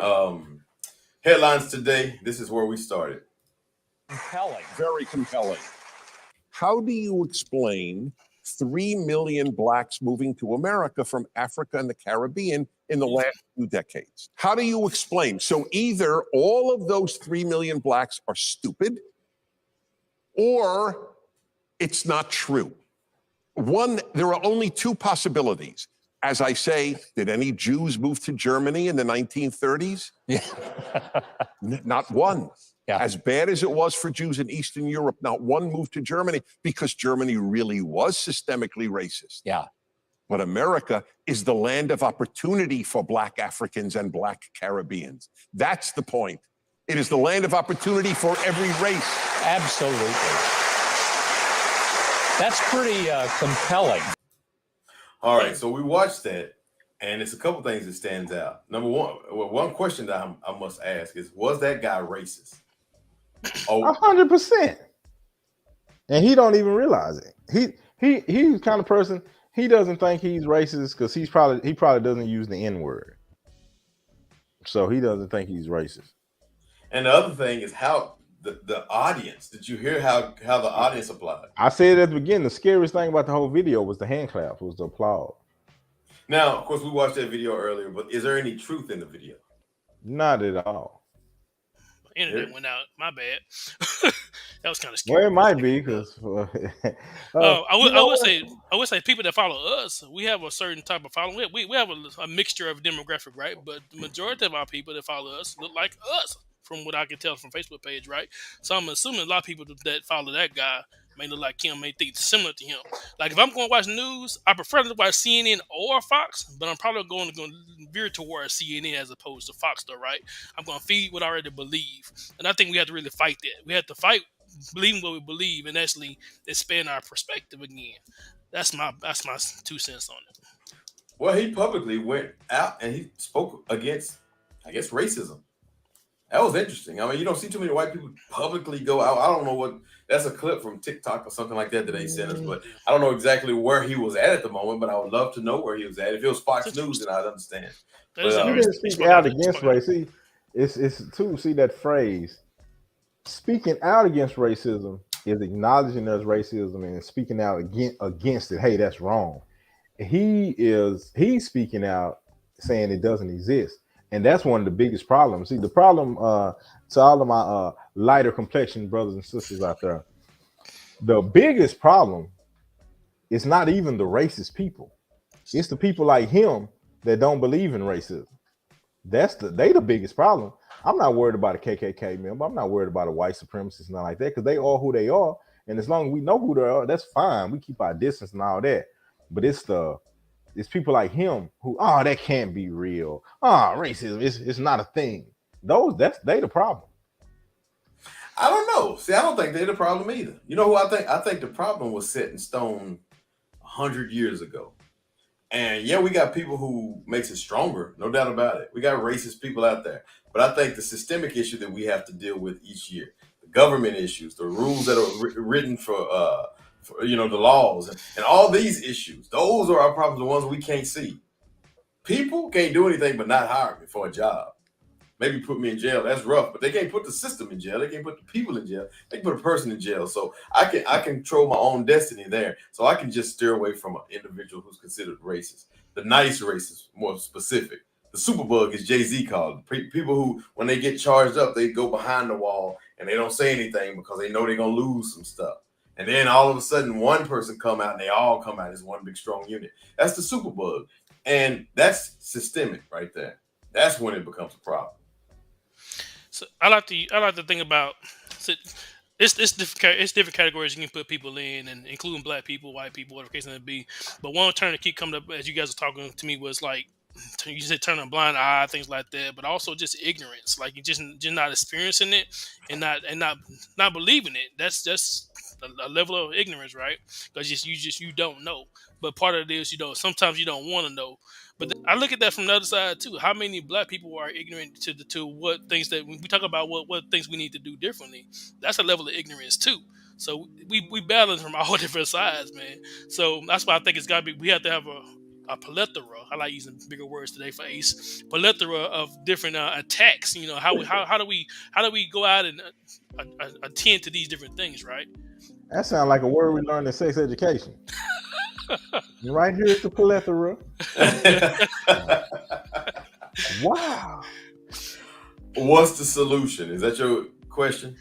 headlines today. This is where we started. Compelling, very compelling. How do you explain 3 million blacks moving to America from Africa and the Caribbean in the last few decades? How do you explain? So either all of those 3 million blacks are stupid or it's not true. There are only two possibilities. As I say, did any Jews move to Germany in the 1930s? Yeah. Not one. Yeah. As bad as it was for Jews in Eastern Europe, not one moved to Germany because Germany really was systemically racist. Yeah. But America is the land of opportunity for Black Africans and Black Caribbeans. That's the point. It is the land of opportunity for every race. Absolutely. That's pretty compelling. All right, so we watched that, and it's a couple things that stands out. Number one question that I must ask is: was that guy racist? 100%, and he don't even realize it. He's the kind of person, he doesn't think he's racist because he probably doesn't use the N-word, so he doesn't think he's racist. And the other thing is how the audience. Did you hear how the audience applied? I said at the beginning, the scariest thing about the whole video was the hand claps, was the applause. Now, of course, we watched that video earlier, but is there any truth in the video? Not at all. Internet went out. My bad. That was kind of scary. Well, it might be because. I would say people that follow us, we have a certain type of following. We have a mixture of demographic, right? But the majority of our people that follow us look like us, from what I can tell from Facebook page, right? So I'm assuming a lot of people that follow that guy may look like him, may think similar to him. Like if I'm going to watch news, I prefer to watch CNN or Fox, but I'm probably going to veer towards CNN as opposed to Fox, though, right? I'm going to feed what I already believe, and I think we have to really fight that. We have to fight believing what we believe and actually expand our perspective again. That's my 2 cents on it. Well, he publicly went out and he spoke against, I guess, racism. That was interesting. I mean, you don't see too many white people publicly go out. I don't know what that's a clip from TikTok or something like that they sent us, but I don't know exactly where he was at the moment. But I would love to know where he was at. If it was Fox News, then I'd understand. That is But, He interesting. didn't speak out against race. See, it's too. See that phrase, speaking out against racism is acknowledging there's racism and speaking out against it. Hey, that's wrong. He's speaking out saying it doesn't exist, and that's one of the biggest problems. See, the problem to all of my lighter complexion brothers and sisters out there, the biggest problem is not even the racist people. It's the people like him that don't believe in racism. They the biggest problem. I'm not worried about a KKK member. I'm not worried about a white supremacist, not like that, because they are who they are. And as long as we know who they are, that's fine. We keep our distance and all that. But it's people like him who, that can't be real. Racism, it's not a thing. They the problem. I don't know. See, I don't think they're the problem either. You know who I think? I think the problem was set in stone 100 years ago. And yeah, we got people who makes it stronger, no doubt about it. We got racist people out there. But I think the systemic issue that we have to deal with each year, the government issues, the rules that are written for the laws, and all these issues, those are our problems, the ones we can't see. People can't do anything but not hire me for a job. Maybe put me in jail. That's rough, but they can't put the system in jail. They can't put the people in jail. They can put a person in jail. So I control my own destiny there. So I can just steer away from an individual who's considered racist. The nice racist, more specific. The superbug is Jay-Z called. People who, when they get charged up, they go behind the wall and they don't say anything because they know they're gonna lose some stuff. And then all of a sudden, one person come out and they all come out as one big strong unit. That's the superbug, and that's systemic right there. That's when it becomes a problem. So I like to think about it's different categories you can put people in, and including black people, white people, whatever the case may be. But one term that keep coming up as you guys are talking to me was like, you said turn a blind eye, things like that, but also just ignorance, like you just not experiencing it and not believing it. That's just a level of ignorance, right? Because you don't know. But part of it is, sometimes you don't want to know. But I look at that from the other side too. How many black people are ignorant to what things that when we talk about what things we need to do differently? That's a level of ignorance too. So we battle from all different sides, man. So that's why I think it's got to be. We have to have a plethora. I like using bigger words today for Ace. Plethora of different attacks. How do we go out and attend to these different things, right? That sounds like a word we learned in sex education. Right here is the plethora. Wow. What's the solution? Is that your question?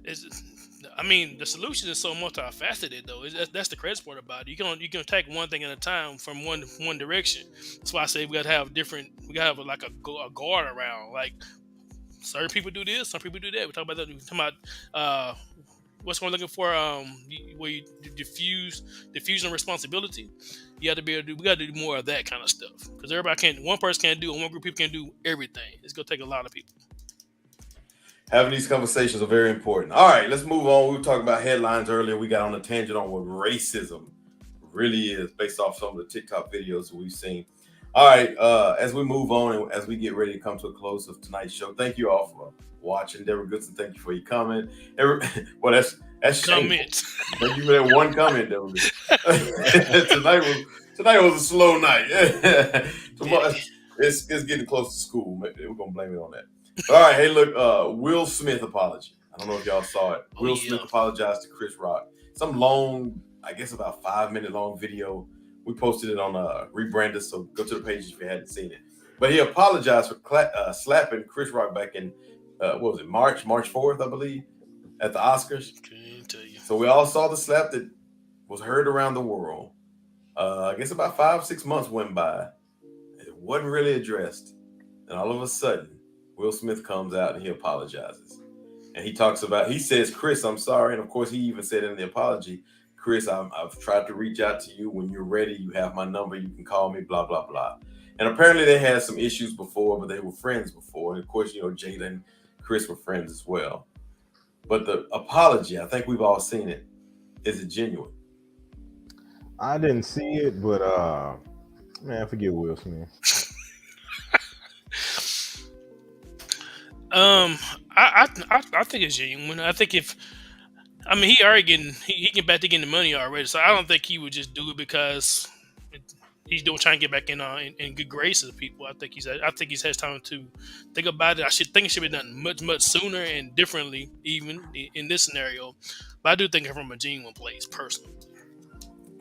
The solution is so multifaceted, though. That's the crazy part about it. You can attack one thing at a time from one direction. That's why I say we gotta have like a guard around. Like certain people do this, some people do that. We talk about that. We talk about what's one looking for? Where you diffusing responsibility. You have to be able to do. We got to do more of that kind of stuff because one person can't do, and one group of people can't do everything. It's gonna take a lot of people. Having these conversations are very important. All right, let's move on. We were talking about headlines earlier. We got on a tangent on what racism really is based off some of the TikTok videos that we've seen. All right, as we move on and as we get ready to come to a close of tonight's show, thank you all for watching. Deborah Goodson, thank you for your comment. Well, that's comments. Thank you for that one comment, Deborah. Tonight was a slow night. Tomorrow, it's getting close to school. We're gonna blame it on that. All right, hey, look, Will Smith apology. I don't know if y'all saw it. Will Smith apologized to Chris Rock. Some long, I guess about 5-minute long video. We posted it on rebrandUS, so go to the page if you hadn't seen it. But he apologized for slapping Chris Rock back in, what was it, March 4th, I believe, at the Oscars. Can't tell you. So we all saw the slap that was heard around the world. I guess about 5-6 months went by. It wasn't really addressed. And all of a sudden, Will Smith comes out and he apologizes. And he says, Chris, I'm sorry. And of course, he even said in the apology, Chris, I've tried to reach out to you. When you're ready, you have my number. You can call me, blah, blah, blah. And apparently they had some issues before, but they were friends before. And of course, Jada and Chris were friends as well. But the apology, I think we've all seen it. Is it genuine? I didn't see it, but man, forget Will Smith. Um, I think it's genuine. I think he already he getting back to getting the money already, so I don't think he would just do it because he's trying to get back in good graces of people. I think he has time to think about it. I think it should be done much sooner and differently, even in this scenario. But I do think it's from a genuine place, personally.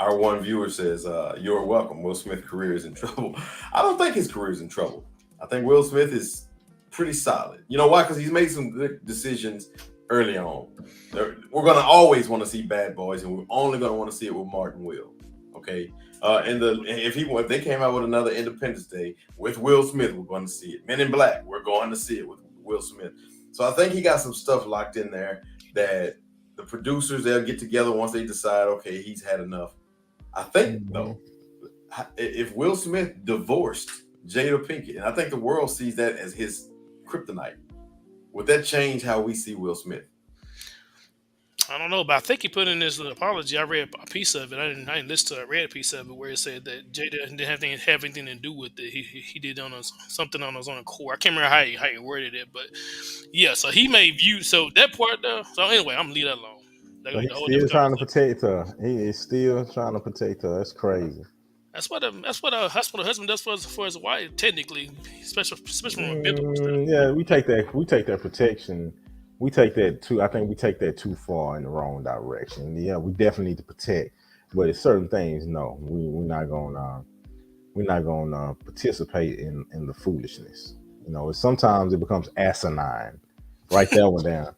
Our one viewer says, "You're welcome. Will Smith's career is in trouble." I don't think his career is in trouble. I think Will Smith is pretty solid. You know why? Because he's made some good decisions early on. We're going to always want to see Bad Boys, and we're only going to want to see it with Martin Will. Okay. If they came out with another Independence Day with Will Smith, we're going to see it. Men in Black, we're going to see it with Will Smith. So I think he got some stuff locked in there that the producers, they'll get together once they decide, okay, he's had enough. I think though, if Will Smith divorced Jada Pinkett, and I think the world sees that as his kryptonite, would that change how we see Will Smith? I don't know, but I think he put in his apology. I read a piece of it. I didn't listen to it. I read a piece of it where it said that Jada didn't have anything to do with it. He did something on his own accord. I can't remember how he worded it, but yeah. So he may view that part though. So anyway, I'm gonna leave that alone. So he's still trying to protect her. He is still trying to protect her. That's crazy. That's what a husband does for his wife, technically, especially from a biblical standpoint. Yeah, we take that protection. We take that too. I think we take that too far in the wrong direction. Yeah, we definitely need to protect, but at certain things, no, we're not gonna participate in the foolishness. You know, sometimes it becomes asinine. Write that one down.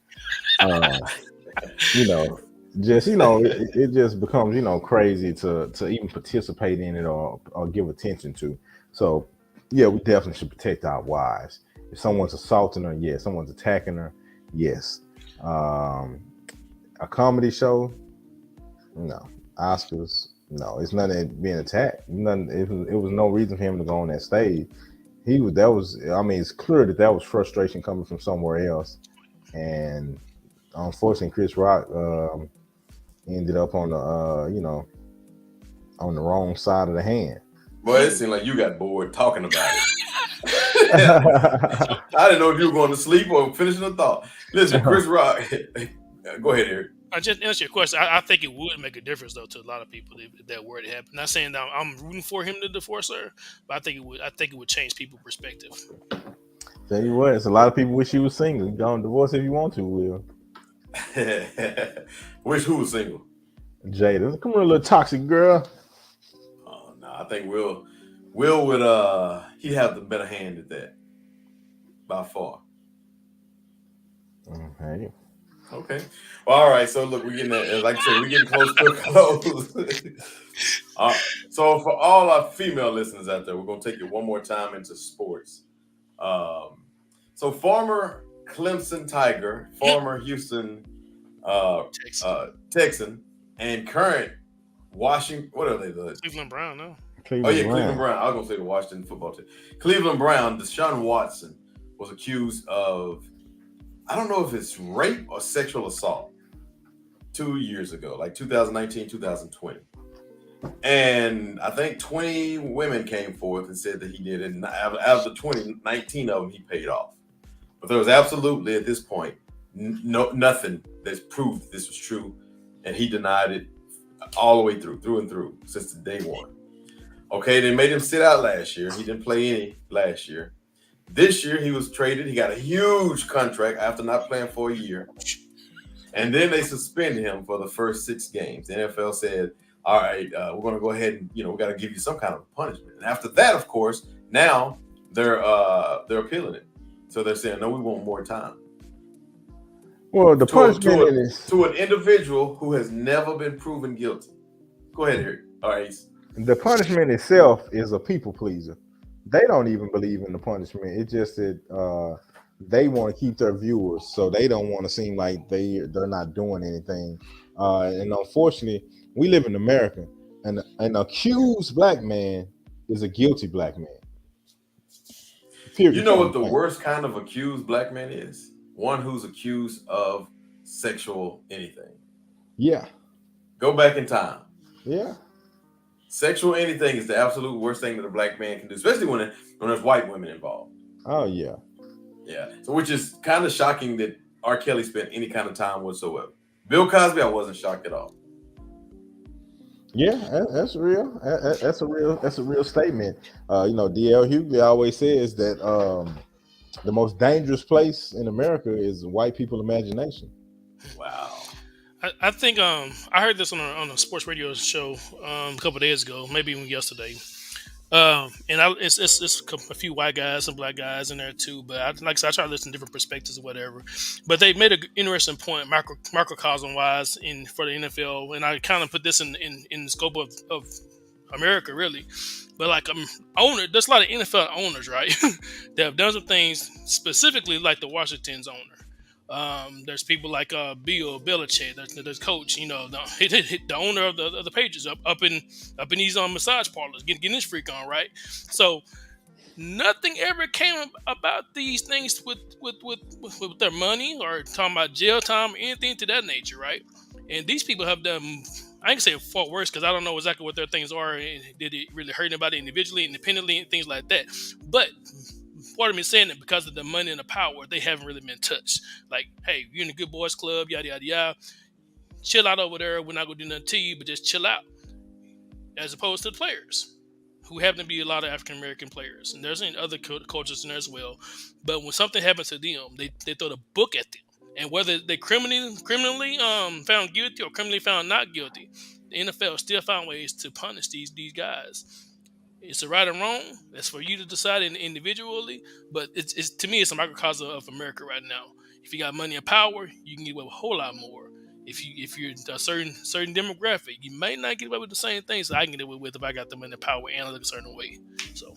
It just becomes crazy to even participate in it or give attention to. So yeah, we definitely should protect our wives. If someone's assaulting her, yes. Someone's attacking her, yes. A comedy show, no. Oscars, no. It's nothing being attacked. Nothing. It was no reason for him to go on that stage. It's clear that was frustration coming from somewhere else, and unfortunately, Chris Rock ended up on the on the wrong side of the hand. Well, it seemed like you got bored talking about it. I didn't know if you were going to sleep or finishing a thought. Listen, Chris Rock. Go ahead, Eric. I just answer your question. I think it would make a difference though to a lot of people if that were to happen. Not saying that I'm rooting for him to divorce her, but I think it would change people's perspective. Tell you what, it's a lot of people wish you was single. You don't divorce if you want to, Will. Wish who was single? Jada. Come on, little toxic girl. Oh no, I think Will would he'd have the better hand at that. By far. Okay. Okay. Well, all right. So look, we're getting that, like I said, we're getting close to a close. So for all our female listeners out there, we're gonna take it one more time into sports. So former Clemson Tiger, former Houston Texan, and current Washington. What are they? Cleveland Brown, no. Cleveland Brown. I was gonna say the Washington football team. Cleveland Brown. Deshaun Watson was accused of, I don't know if it's rape or sexual assault 2 years ago, like 2019, 2020. And I think 20 women came forth and said that he did it. And out of the 20, 19 of them he paid off. But there was absolutely, at this point, nothing that's proved this was true. And he denied it all the way through and through, since the day one. Okay, they made him sit out last year. He didn't play any last year. This year, he was traded. He got a huge contract after not playing for a year. And then they suspended him for the first 6 games. The NFL said, all right, we're going to go ahead and, we got to give you some kind of punishment. And after that, of course, now they're appealing it. So they're saying, no, we want more time. Well, the punishment is to an individual who has never been proven guilty. Go ahead, Eric. All right. The punishment itself is a people pleaser. They don't even believe in the punishment. It's just that they want to keep their viewers, so they don't want to seem like they're not doing anything. And unfortunately, we live in America, and an accused black man is a guilty black man. Period. You know what the worst kind of accused black man is? One who's accused of sexual anything. Yeah. Go back in time. Yeah. Sexual anything is the absolute worst thing that a black man can do, especially when there's white women involved. Oh yeah. Yeah. So which is kind of shocking that R. Kelly spent any kind of time whatsoever. Bill Cosby, I wasn't shocked at all. Yeah, that's real. That's a real statement. D.L. Hughley always says that the most dangerous place in America is white people's imagination. Wow. I think I heard this on a sports radio show a couple of days ago, maybe even yesterday. It's a few white guys and black guys in there too. But like I said, I try to listen to different perspectives or whatever. But they made an interesting point, microcosm wise, for the NFL, and I kind of put this in the scope of America really. But like there's a lot of NFL owners, right, that have done some things specifically like the Washington's owner. There's people like Bill Belichick. There's coach, the owner of the Patriots up in these massage parlors, getting this freak on, right? So nothing ever came about these things with their money or talking about jail time or anything to that nature, right? And these people have done. I ain't say far worse because I don't know exactly what their things are and did it really hurt anybody individually, independently, and things like that. But part of me saying that because of the money and the power, they haven't really been touched. Like, hey, you're in a good boys club, yada yada yada. Chill out over there. We're not gonna do nothing to you, but just chill out. As opposed to the players, who happen to be a lot of African American players, and there's other cultures in there as well. But when something happens to them, they throw the book at them. And whether they criminally found guilty or criminally found not guilty, the NFL still found ways to punish these guys. It's a right or wrong. That's for you to decide individually. But it's to me, it's a microcosm of America right now. If you got money and power, you can get away with a whole lot more. If you're a certain demographic, you may not get away with the same things that I can get away with if I got the money and power and I look a certain way. So.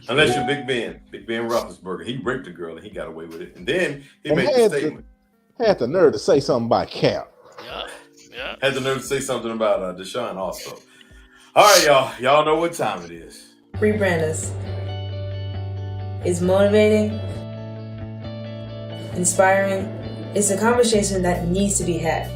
Unless you're Big Ben Roethlisberger, he raped a girl and he got away with it, and then he made the statement. Had the nerve to say something about Cap. Yeah. Had the nerve to say something about Deshaun also. All right, y'all. Y'all know what time it is. rebrandUS. It's motivating, inspiring. It's a conversation that needs to be had.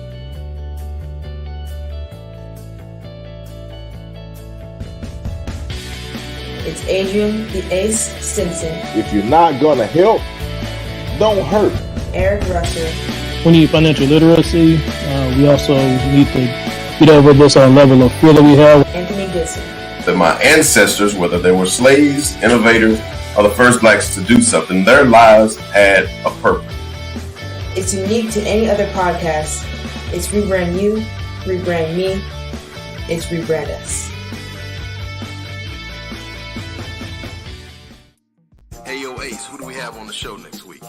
It's Adrian, the Ace Stinson. If you're not gonna help, don't hurt. Eric Rusher. We need financial literacy. We also need to get over this level of fear that we have. Anthony Goodson. That my ancestors, whether they were slaves, innovators, or the first blacks to do something, their lives had a purpose. It's unique to any other podcast. It's Rebrand You, Rebrand Me. It's rebrandUS. Hey, yo, Ace, who do we have on the show next week?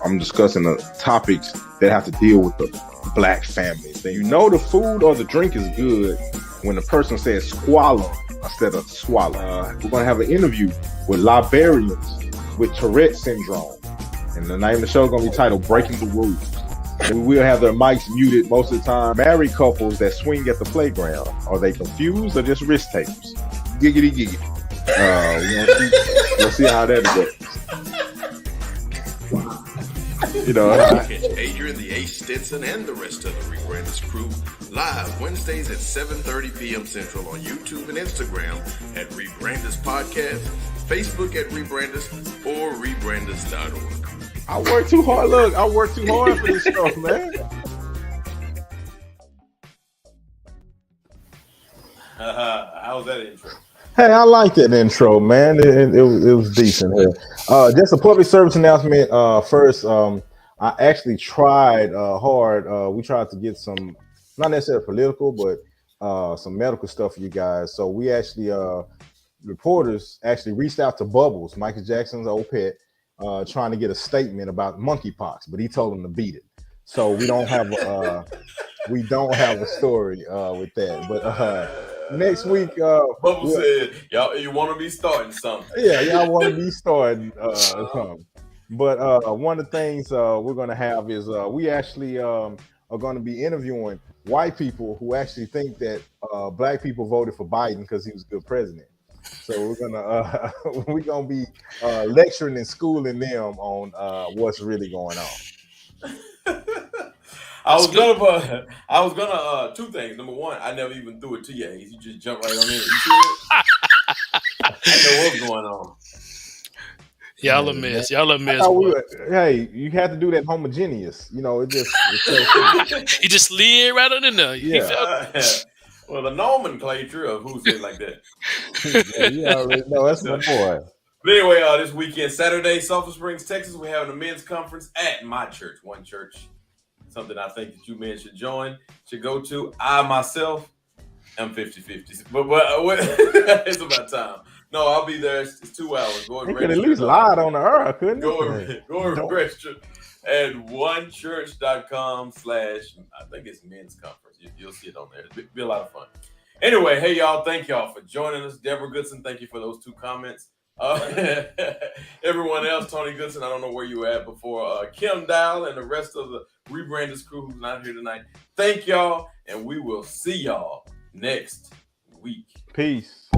I'm discussing the topics that have to deal with the black families. And the food or the drink is good when the person says swallow instead of swallow. We're going to have an interview with librarians with Tourette syndrome. And the name of the show is going to be titled Breaking the Rules. And we will have their mics muted most of the time. Married couples that swing at the playground. Are they confused or just risk takers? Giggity, giggity. We'll see how that goes. Adrian, the Ace Stinson, and the rest of the rebrandUS crew live Wednesdays at 7:30 p.m. Central on YouTube and Instagram at rebrandUS Podcast, Facebook at rebrandUS, or rebrandUS.org. I work too hard. Look, I work too hard for this stuff, man. How was that intro? Hey, I like that intro, man. It was decent here. Just a public service announcement. First, I actually tried hard. We tried to get some, not necessarily political, but some medical stuff for you guys. So we actually, reporters actually reached out to Bubbles, Michael Jackson's old pet, trying to get a statement about monkeypox, but he told them to beat it. So we don't have a story with that. But next week, Bubble said, "Y'all, you want to be starting something?" Yeah, y'all want to be starting something. But one of the things we're going to have is we actually are going to be interviewing white people who actually think that black people voted for Biden because he was a good president. So we're gonna be lecturing and schooling them on what's really going on. I was gonna two things. Number one, I never even threw it to you, Ace. You just jumped right on in. You see it? I know what's going on. Y'all a mess. Y'all a mess. Hey, you have to do that homogeneous. You know, it just. He just slid right on in there. Yeah. Well, the nomenclature of who's it like that. You already know that's my boy. But anyway, this weekend, Saturday, Sulphur Springs, Texas, we're having a men's conference at my church, One Church. Something I think that you men should go to. I myself am 50-50. But it's about time. No, I'll be there. It's 2 hours. Go and could at least lie on the earth, couldn't Go and register at onechurch.com/ I think it's men's conference. You'll see it on there. It'll be a lot of fun. Anyway, hey, y'all. Thank y'all for joining us. Deborah Goodson, thank you for those 2 comments. Everyone else, Tony Goodson, I don't know where you were at before. Kim Dial and the rest of the rebrandUS crew who's not here tonight. Thank y'all, and we will see y'all next week. Peace.